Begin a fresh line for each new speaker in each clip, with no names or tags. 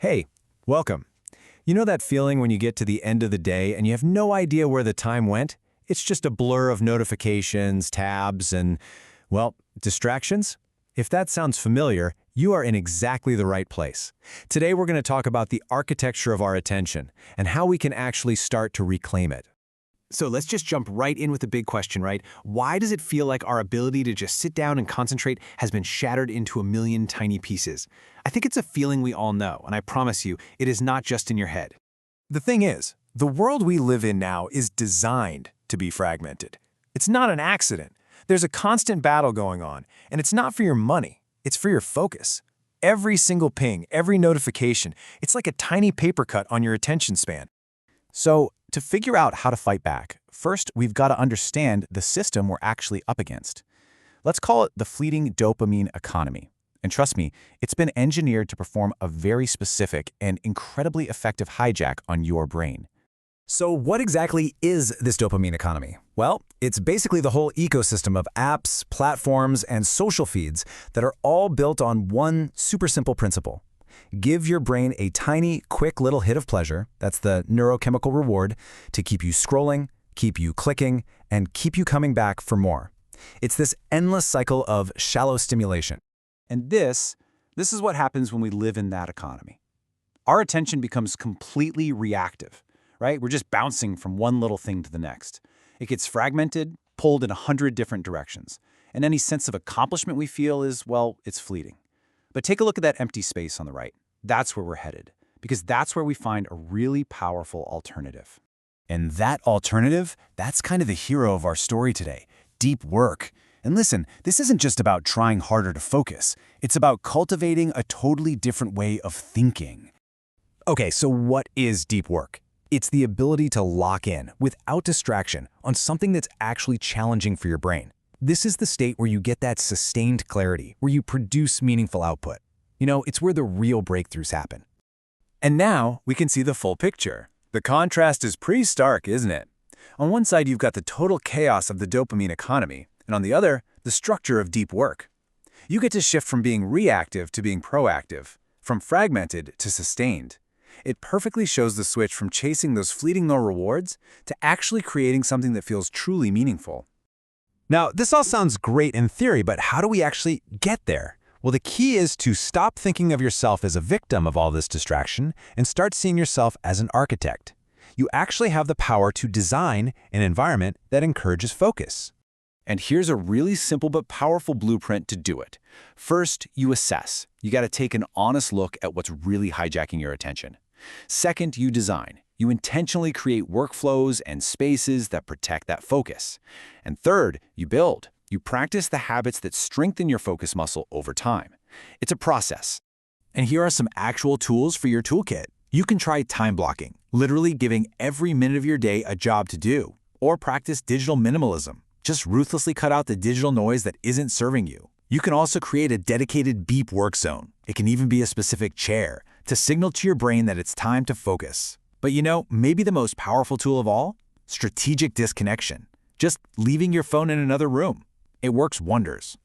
Hey, welcome. You know that feeling when you get to the end of the day and you have no idea where the time went? It's just a blur of notifications, tabs, and, well, distractions? If that sounds familiar, you are in exactly the right place. Today we're going to talk about the architecture of our attention and how we can actually start to reclaim it. So let's just jump right in with the big question, right? Why does it feel like our ability to just sit down and concentrate has been shattered into a million tiny pieces? I think it's a feeling we all know, and I promise you, it is not just in your head. The thing is, the world we live in now is designed to be fragmented. It's not an accident. There's a constant battle going on, and it's not for your money, it's for your focus. Every single ping, every notification, it's like a tiny paper cut on your attention span. So, to figure out how to fight back, first we've got to understand the system we're actually up against. Let's call it the fleeting dopamine economy. And trust me, it's been engineered to perform a very specific and incredibly effective hijack on your brain. So what exactly is this dopamine economy? Well, it's basically the whole ecosystem of apps, platforms, and social feeds that are all built on one super simple principle. Give your brain a tiny, quick little hit of pleasure, that's the neurochemical reward, to keep you scrolling, keep you clicking, and keep you coming back for more. It's this endless cycle of shallow stimulation. And this is what happens when we live in that economy. Our attention becomes completely reactive, right? We're just bouncing from one little thing to the next. It gets fragmented, pulled in 100 different directions. And any sense of accomplishment we feel is, well, it's fleeting. But take a look at that empty space on the right. That's where we're headed, because that's where we find a really powerful alternative. And that alternative, that's kind of the hero of our story today, deep work. And listen, this isn't just about trying harder to focus. It's about cultivating a totally different way of thinking. Okay, so what is deep work? It's the ability to lock in, without distraction, on something that's actually challenging for your brain. This is the state where you get that sustained clarity, where you produce meaningful output. You know, it's where the real breakthroughs happen. And now we can see the full picture. The contrast is pretty stark, isn't it? On one side, you've got the total chaos of the dopamine economy, and on the other, the structure of deep work. You get to shift from being reactive to being proactive, from fragmented to sustained. It perfectly shows the switch from chasing those fleeting no rewards to actually creating something that feels truly meaningful. Now, this all sounds great in theory, but how do we actually get there? Well, the key is to stop thinking of yourself as a victim of all this distraction and start seeing yourself as an architect. You actually have the power to design an environment that encourages focus. And here's a really simple but powerful blueprint to do it. First, you assess. You got to take an honest look at what's really hijacking your attention. Second, you design. You intentionally create workflows and spaces that protect that focus. And third, you build. You practice the habits that strengthen your focus muscle over time. It's a process. And here are some actual tools for your toolkit. You can try time blocking, literally giving every minute of your day a job to do, or practice digital minimalism. Just ruthlessly cut out the digital noise that isn't serving you. You can also create a dedicated deep work zone. It can even be a specific chair to signal to your brain that it's time to focus. But you know, maybe the most powerful tool of all? Strategic disconnection. Just leaving your phone in another room. It works wonders.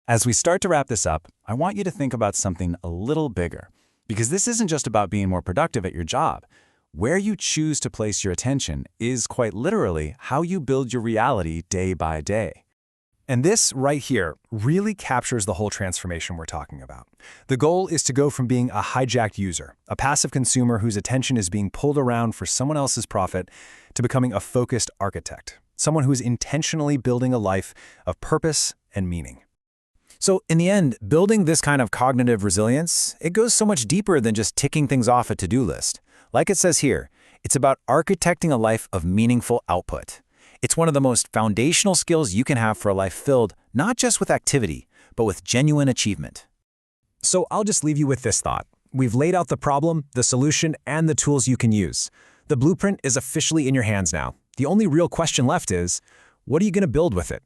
As we start to wrap this up, I want you to think about something a little bigger. Because this isn't just about being more productive at your job. Where you choose to place your attention is quite literally how you build your reality day by day. And this right here really captures the whole transformation we're talking about. The goal is to go from being a hijacked user, a passive consumer whose attention is being pulled around for someone else's profit, to becoming a focused architect, someone who is intentionally building a life of purpose and meaning. So in the end, building this kind of cognitive resilience, it goes so much deeper than just ticking things off a to-do list. Like it says here, it's about architecting a life of meaningful output. It's one of the most foundational skills you can have for a life filled not just with activity, but with genuine achievement. So I'll just leave you with this thought. We've laid out the problem, the solution, and the tools you can use. The blueprint is officially in your hands now. The only real question left is, what are you going to build with it?